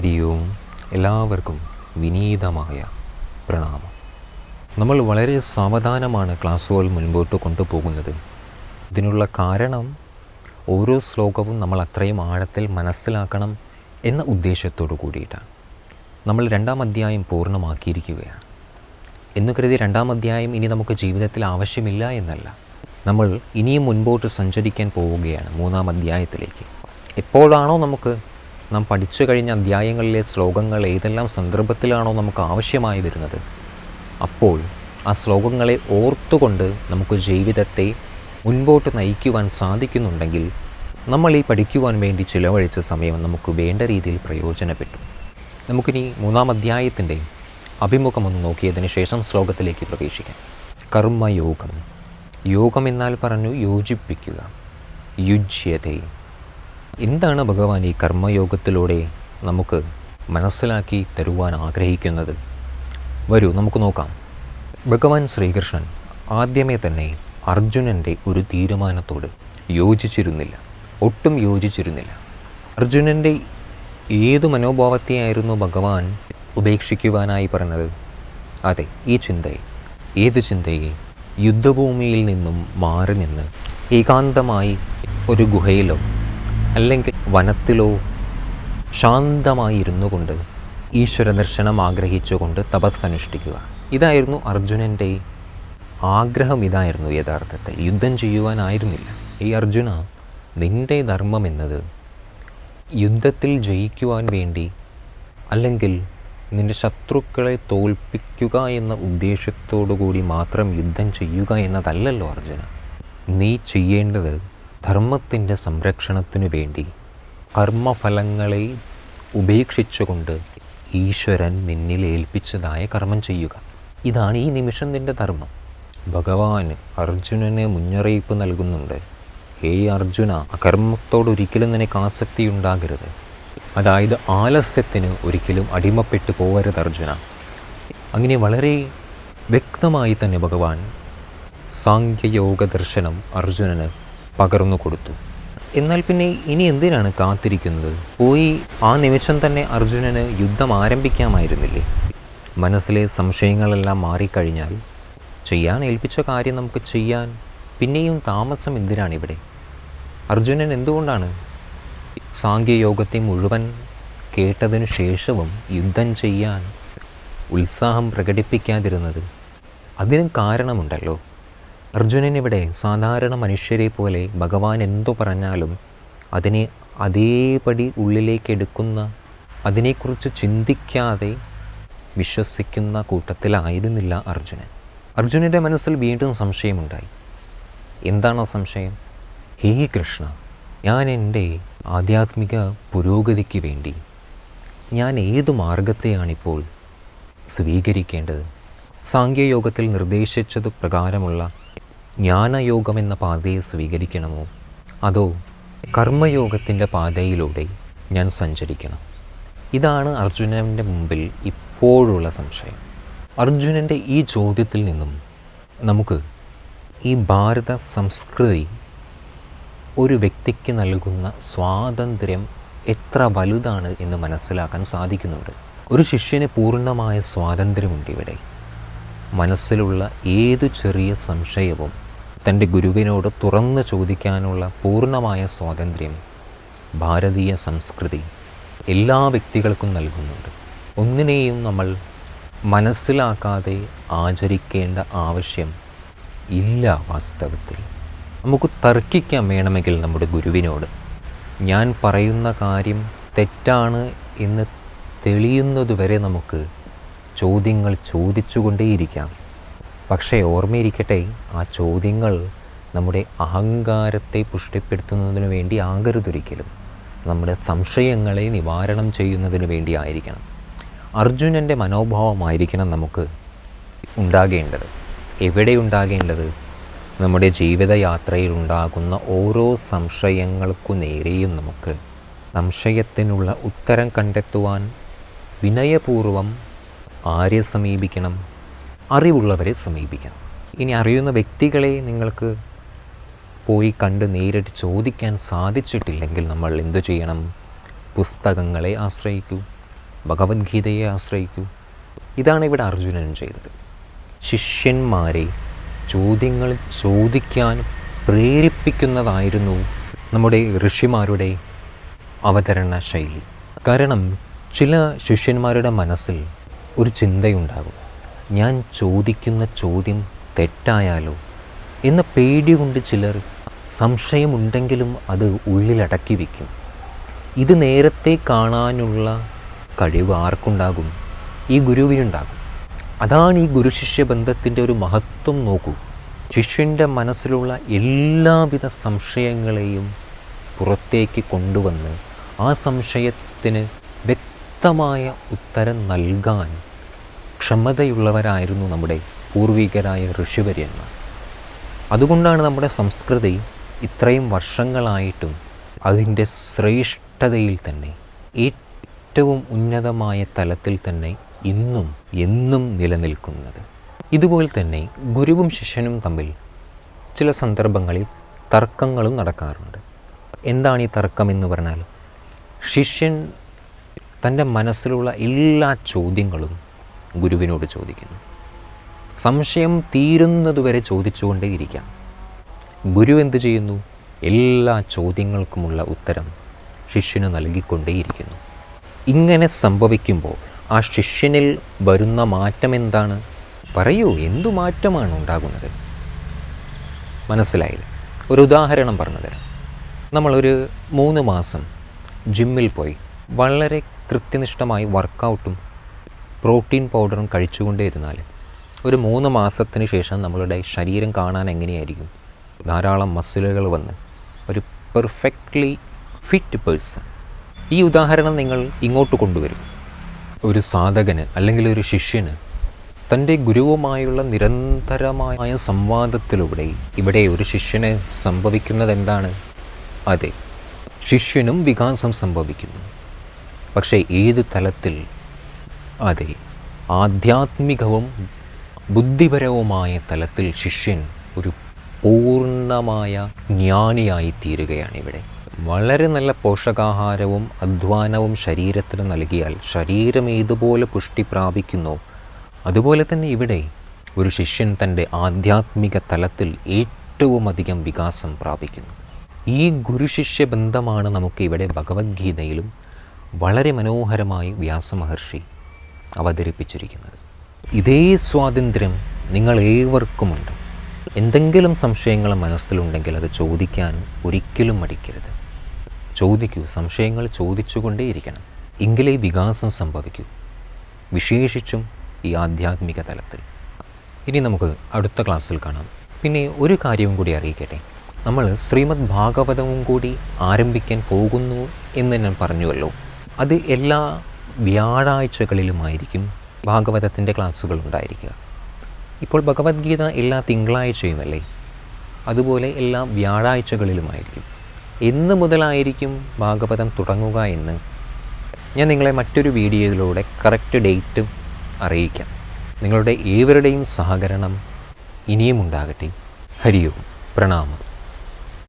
ഹരി ഓം. എല്ലാവർക്കും വിനീതമായ പ്രണാമം. നമ്മൾ വളരെ സാവധാനമാണ് ക്ലാസ്സുകൾ മുൻപോട്ട് കൊണ്ടുപോകുന്നത്. ഇതിനുള്ള കാരണം ഓരോ ശ്ലോകവും നമ്മൾ അത്രയും ആഴത്തിൽ മനസ്സിലാക്കണം എന്ന ഉദ്ദേശത്തോടു കൂടിയിട്ടാണ്. നമ്മൾ 2-ാം അധ്യായം പൂർണ്ണമാക്കിയിരിക്കുകയാണ് എന്ന് കരുതി 2-ാം അധ്യായം ഇനി നമുക്ക് ജീവിതത്തിൽ ആവശ്യമില്ല എന്നല്ല. നമ്മൾ ഇനിയും മുൻപോട്ട് സഞ്ചരിക്കാൻ പോവുകയാണ് 3-ാം അധ്യായത്തിലേക്ക്. എപ്പോഴാണോ നാം പഠിച്ചു കഴിഞ്ഞ അധ്യായങ്ങളിലെ ശ്ലോകങ്ങൾ ഏതെല്ലാം സന്ദർഭത്തിലാണോ നമുക്ക് ആവശ്യമായി വരുന്നത്, അപ്പോൾ ആ ശ്ലോകങ്ങളെ ഓർത്തുകൊണ്ട് നമുക്ക് ജീവിതത്തെ മുൻപോട്ട് നയിക്കുവാൻ സാധിക്കുന്നുണ്ടെങ്കിൽ നമ്മൾ ഈ പഠിക്കുവാൻ വേണ്ടി ചിലവഴിച്ച സമയം നമുക്ക് വേണ്ട രീതിയിൽ പ്രയോജനപ്പെട്ടു. നമുക്കിനി 3-ാം അധ്യായത്തിൻ്റെ അഭിമുഖമൊന്ന് നോക്കിയതിന് ശേഷം ശ്ലോകത്തിലേക്ക് പ്രവേശിക്കാം. കർമ്മയോഗം. യോഗം എന്നാൽ പറഞ്ഞു യോജിപ്പിക്കുക, യുജ്യതേ. എന്താണ് ഭഗവാൻ ഈ കർമ്മയോഗത്തിലൂടെ നമുക്ക് മനസ്സിലാക്കി തരുവാൻ ആഗ്രഹിക്കുന്നത്? വരൂ നമുക്ക് നോക്കാം. ഭഗവാൻ ശ്രീകൃഷ്ണൻ ആദ്യമേ തന്നെ അർജുനൻ്റെ ഒരു തീരുമാനത്തോട് യോജിച്ചിരുന്നില്ല, ഒട്ടും യോജിച്ചിരുന്നില്ല. അർജുനൻ്റെ ഏതു മനോഭാവത്തെയായിരുന്നു ഭഗവാൻ ഉപേക്ഷിക്കുവാനായി പറഞ്ഞത്? അതെ, ഈ ചിന്തയെ. ഏത് ചിന്തയെ? യുദ്ധഭൂമിയിൽ നിന്നും മാറി നിന്ന് ഏകാന്തമായി ഒരു ഗുഹയിലോ അല്ലെങ്കിൽ വനത്തിലോ ശാന്തമായി ഇരുന്നു കൊണ്ട് ഈശ്വര ദർശനം ആഗ്രഹിച്ചുകൊണ്ട് തപസ്സനുഷ്ഠിക്കുക. ഇതായിരുന്നു അർജുനൻ്റെ ആഗ്രഹം. ഇതായിരുന്നു യഥാർത്ഥത്തിൽ. യുദ്ധം ചെയ്യുവാനായിരുന്നില്ല. ഈ അർജുന, നിൻ്റെ ധർമ്മം എന്നത് യുദ്ധത്തിൽ ജയിക്കുവാൻ വേണ്ടി അല്ലെങ്കിൽ നിൻ്റെ ശത്രുക്കളെ തോൽപ്പിക്കുക എന്ന ഉദ്ദേശത്തോടു കൂടി മാത്രം യുദ്ധം ചെയ്യുക എന്നതല്ലല്ലോ അർജുന. നീ ചെയ്യേണ്ടത് ധർമ്മത്തിൻ്റെ സംരക്ഷണത്തിനു വേണ്ടി കർമ്മഫലങ്ങളെ ഉപേക്ഷിച്ചുകൊണ്ട് ഈശ്വരൻ നിന്നിൽ ഏൽപ്പിച്ചതായ കർമ്മം ചെയ്യുക. ഇതാണ് ഈ നിമിഷം നിൻ്റെ ധർമ്മം. ഭഗവാൻ അർജുനന് മുന്നറിയിപ്പ് നൽകുന്നുണ്ട്. ഹേ അർജുന, അകർമ്മത്തോടൊരിക്കലും നിനക്ക് ആസക്തി ഉണ്ടാകരുത്. അതായത് ആലസ്യത്തിന് ഒരിക്കലും അടിമപ്പെട്ടു പോകരുത് അർജുന. അങ്ങനെ വളരെ വ്യക്തമായി തന്നെ ഭഗവാൻ സാംഖ്യയോഗ ദർശനം അർജുനന് പകർന്നു കൊടുത്തു. എന്നാൽ പിന്നെ ഇനി എന്തിനാണ് കാത്തിരിക്കുന്നത്? പോയി ആ നിമിഷം തന്നെ അർജുനന് യുദ്ധം ആരംഭിക്കാമായിരുന്നില്ലേ? മനസ്സിലെ സംശയങ്ങളെല്ലാം മാറിക്കഴിഞ്ഞാൽ ചെയ്യാൻ ഏൽപ്പിച്ച കാര്യം നമുക്ക് ചെയ്യാൻ പിന്നെയും താമസം എന്തിനാണിവിടെ? അർജുനൻ എന്തുകൊണ്ടാണ് സാംഖ്യയോഗത്തെ മുഴുവൻ കേട്ടതിനു ശേഷവും യുദ്ധം ചെയ്യാൻ ഉത്സാഹം പ്രകടിപ്പിക്കാതിരുന്നത്? അതിനും കാരണമുണ്ടല്ലോ. അർജുനൻ ഇവിടെ സാധാരണ മനുഷ്യരെ പോലെ ഭഗവാൻ എന്തു പറഞ്ഞാലും അതിനെ അതേപടി ഉള്ളിലേക്കെടുക്കുന്ന, അതിനെക്കുറിച്ച് ചിന്തിക്കാതെ വിശ്വസിക്കുന്ന കൂട്ടത്തിലായിരുന്നില്ല അർജുനൻ. അർജുനൻ്റെ മനസ്സിൽ വീണ്ടും സംശയമുണ്ടായി. എന്താണ് ആ സംശയം? ഹേ കൃഷ്ണ, ഞാൻ എൻ്റെ ആധ്യാത്മിക പുരോഗതിക്ക് വേണ്ടി ഞാൻ ഏതു മാർഗത്തെയാണിപ്പോൾ സ്വീകരിക്കേണ്ടത്? സാംഖ്യയോഗത്തിൽ നിർദ്ദേശിച്ചത് പ്രകാരമുള്ള ജ്ഞാനയോഗമെന്ന പാതയെ സ്വീകരിക്കണമോ, അതോ കർമ്മയോഗത്തിൻ്റെ പാതയിലൂടെ ഞാൻ സഞ്ചരിക്കണം? ഇതാണ് അർജുനൻ്റെ മുമ്പിൽ ഇപ്പോഴുള്ള സംശയം. അർജുനൻ്റെ ഈ ചോദ്യത്തിൽ നിന്നും നമുക്ക് ഈ ഭാരത സംസ്കൃതി ഒരു വ്യക്തിക്ക് നൽകുന്ന സ്വാതന്ത്ര്യം എത്ര വലുതാണ് എന്ന് മനസ്സിലാക്കാൻ സാധിക്കുന്നുണ്ട്. ഒരു ശിഷ്യന് പൂർണ്ണമായ സ്വാതന്ത്ര്യമുണ്ട് ഇവിടെ. മനസ്സിലുള്ള ഏതു ചെറിയ സംശയവും തൻ്റെ ഗുരുവിനോട് തുറന്ന് ചോദിക്കാനുള്ള പൂർണ്ണമായ സ്വാതന്ത്ര്യം ഭാരതീയ സംസ്കൃതി എല്ലാ വ്യക്തികൾക്കും നൽകുന്നുണ്ട്. ഒന്നിനെയും നമ്മൾ മനസ്സിലാക്കാതെ ആചരിക്കേണ്ട ആവശ്യം ഇല്ല. വാസ്തവത്തിൽ നമുക്ക് തർക്കിക്കാൻ വേണമെങ്കിൽ നമ്മുടെ ഗുരുവിനോട്. ഞാൻ പറയുന്ന കാര്യം തെറ്റാണ് എന്ന് തെളിയുന്നതുവരെ നമുക്ക് ചോദ്യങ്ങൾ ചോദിച്ചുകൊണ്ടേയിരിക്കാം. പക്ഷേ ഓർമ്മയിരിക്കട്ടെ, ആ ചോദ്യങ്ങൾ നമ്മുടെ അഹങ്കാരത്തെ പുഷ്ടിപ്പെടുത്തുന്നതിന് വേണ്ടി ആകരുതൊരിക്കലും. നമ്മുടെ സംശയങ്ങളെ നിവാരണം ചെയ്യുന്നതിന് വേണ്ടി ആയിരിക്കണം. അർജുനൻ്റെ മനോഭാവമായിരിക്കണം നമുക്ക് ഉണ്ടാകേണ്ടത്. എവിടെ ഉണ്ടാകേണ്ടത്? നമ്മുടെ ജീവിതയാത്രയിൽ ഉണ്ടാകുന്ന ഓരോ സംശയങ്ങൾക്കു നേരെയും നമുക്ക് സംശയത്തിനുള്ള ഉത്തരം കണ്ടെത്തുവാൻ വിനയപൂർവം ആരെ സമീപിക്കണം? അറിവുള്ളവരെ സമീപിക്കണം. ഇനി അറിയുന്ന വ്യക്തികളെ നിങ്ങൾക്ക് പോയി കണ്ട് നേരിട്ട് ചോദിക്കാൻ സാധിച്ചിട്ടില്ലെങ്കിൽ നമ്മൾ എന്തു ചെയ്യണം? പുസ്തകങ്ങളെ ആശ്രയിക്കൂ. ഭഗവത്ഗീതയെ ആശ്രയിക്കൂ. ഇതാണ് ഇവിടെ അർജുനൻ ചെയ്തത്. ശിഷ്യന്മാരെ ചോദ്യങ്ങൾ ചോദിക്കാൻ പ്രേരിപ്പിക്കുന്നതായിരുന്നു നമ്മുടെ ഋഷിമാരുടെ അവതരണ ശൈലി. കാരണം ചില ശിഷ്യന്മാരുടെ മനസ്സിൽ ഒരു ചിന്തയുണ്ടാകും, ഞാൻ ചോദിക്കുന്ന ചോദ്യം തെറ്റായാലോ എന്ന പേടി കൊണ്ട് ചിലർ സംശയമുണ്ടെങ്കിലും അത് ഉള്ളിലടക്കി വയ്ക്കും. ഇത് നേരത്തെ കാണാനുള്ള കഴിവ് ആർക്കുണ്ടാകും? ഈ ഗുരുവിനുണ്ടാകും. അതാണ് ഈ ഗുരുശിഷ്യ ബന്ധത്തിൻ്റെ ഒരു മഹത്വം. നോക്കൂ, ശിഷ്യൻ്റെ മനസ്സിലുള്ള എല്ലാവിധ സംശയങ്ങളെയും പുറത്തേക്ക് കൊണ്ടുവന്ന് ആ സംശയത്തിന് വ്യക്തമായ ഉത്തരം നൽകാൻ ക്ഷമതയുള്ളവരായിരുന്നു നമ്മുടെ പൂർവികരായ ഋഷിവര്യന്മാർ. അതുകൊണ്ടാണ് നമ്മുടെ സംസ്കൃതി ഇത്രയും വർഷങ്ങളായിട്ടും അതിൻ്റെ ശ്രേഷ്ഠതയിൽ തന്നെ, ഏറ്റവും ഉന്നതമായ തലത്തിൽ തന്നെ ഇന്നും എന്നും നിലനിൽക്കുന്നത്. ഇതുപോലെ തന്നെ ഗുരുവും ശിഷ്യനും തമ്മിൽ ചില സന്ദർഭങ്ങളിൽ തർക്കങ്ങളും നടക്കാറുണ്ട്. എന്താണ് ഈ തർക്കം എന്ന് പറഞ്ഞാൽ, ശിഷ്യൻ തൻ്റെ മനസ്സിലുള്ള എല്ലാ ചോദ്യങ്ങളും ഗുരുവിനോട് ചോദിക്കുന്നു. സംശയം തീരുന്നതുവരെ ചോദിച്ചുകൊണ്ടേയിരിക്കാം. ഗുരു എന്ത് ചെയ്യുന്നു? എല്ലാ ചോദ്യങ്ങൾക്കുമുള്ള ഉത്തരം ശിഷ്യന് നൽകിക്കൊണ്ടേയിരിക്കുന്നു. ഇങ്ങനെ സംഭവിക്കുമ്പോൾ ആ ശിഷ്യനിൽ വരുന്ന മാറ്റം എന്താണ്? പറയൂ, എന്തു മാറ്റമാണ് ഉണ്ടാകുന്നത്? മനസ്സിലായില്ല? ഒരു ഉദാഹരണം പറഞ്ഞു തരാം. നമ്മളൊരു 3 മാസം ജിമ്മിൽ പോയി വളരെ കൃത്യനിഷ്ഠമായി വർക്കൗട്ടും പ്രോട്ടീൻ പൗഡറും കഴിച്ചുകൊണ്ടേയിരുന്നാൽ ഒരു 3 മാസത്തിന് ശേഷം നമ്മളുടെ ശരീരം കാണാൻ എങ്ങനെയായിരിക്കും? ധാരാളം മസിലുകൾ വന്ന് ഒരു പെർഫെക്റ്റ്ലി ഫിറ്റ് പേഴ്സൺ. ഈ ഉദാഹരണം നിങ്ങൾ ഇങ്ങോട്ട് കൊണ്ടുവരും. ഒരു സാധകന് അല്ലെങ്കിൽ ഒരു ശിഷ്യന് തൻ്റെ ഗുരുവുമായുള്ള നിരന്തരമായ സംവാദത്തിലൂടെ ഇവിടെ ഒരു ശിഷ്യന് സംഭവിക്കുന്നത് എന്താണ്? അതെ, ശിഷ്യനും വികാസം സംഭവിക്കുന്നു. പക്ഷേ ഏത് തലത്തിൽ? അതെ, ആധ്യാത്മികവും ബുദ്ധിപരവുമായ തലത്തിൽ ശിഷ്യൻ ഒരു പൂർണ്ണമായ ജ്ഞാനിയായി തീരുകയാണ്. ഇവിടെ വളരെ നല്ല പോഷകാഹാരവും അധ്വാനവും ശരീരത്തിന് നൽകിയാൽ ശരീരം ഏതുപോലെ പുഷ്ടി പ്രാപിക്കുന്നോ അതുപോലെ തന്നെ ഇവിടെ ഒരു ശിഷ്യൻ തൻ്റെ ആധ്യാത്മിക തലത്തിൽ ഏറ്റവും അധികം വികാസം പ്രാപിക്കുന്നു. ഈ ഗുരുശിഷ്യ ബന്ധമാണ് നമുക്ക് ഇവിടെ ഭഗവത്ഗീതയിലും വളരെ മനോഹരമായി വ്യാസമഹർഷി അവതരിപ്പിച്ചിരിക്കുന്നത്. ഇതേ സ്വാതന്ത്ര്യം നിങ്ങൾ ഏവർക്കുമുണ്ട്. എന്തെങ്കിലും സംശയങ്ങൾ മനസ്സിലുണ്ടെങ്കിൽ അത് ചോദിക്കാൻ ഒരിക്കലും മടിക്കരുത്. ചോദിക്കൂ, സംശയങ്ങൾ ചോദിച്ചുകൊണ്ടേയിരിക്കണം. എങ്കിലേ വികാസം സംഭവിക്കൂ, വിശേഷിച്ചും ഈ ആധ്യാത്മിക തലത്തിൽ. ഇനി നമുക്ക് അടുത്ത ക്ലാസ്സിൽ കാണാം. പിന്നെ ഒരു കാര്യവും കൂടി അറിയിക്കട്ടെ, നമ്മൾ ശ്രീമദ് ഭാഗവതവും കൂടി ആരംഭിക്കാൻ പോകുന്നു എന്ന് ഞാൻ പറഞ്ഞുവല്ലോ. അത് എല്ലാ വ്യാഴാഴ്ചകളിലുമായിരിക്കും ഭാഗവതത്തിൻ്റെ ക്ലാസ്സുകൾ ഉണ്ടായിരിക്കുക. ഇപ്പോൾ ഭഗവത്ഗീത എല്ലാ തിങ്കളാഴ്ചയുമല്ലേ, അതുപോലെ എല്ലാ വ്യാഴാഴ്ചകളിലുമായിരിക്കും. എന്ന് മുതലായിരിക്കും ഭാഗവതം തുടങ്ങുക എന്ന് ഞാൻ നിങ്ങളെ മറ്റൊരു വീഡിയോയിലൂടെ കറക്റ്റ് ഡേറ്റ് അറിയിക്കാം. നിങ്ങളുടെ ഏവരുടെയും സഹകരണം ഇനിയും ഉണ്ടാകട്ടെ. ഹരി ഓം, പ്രണാമം.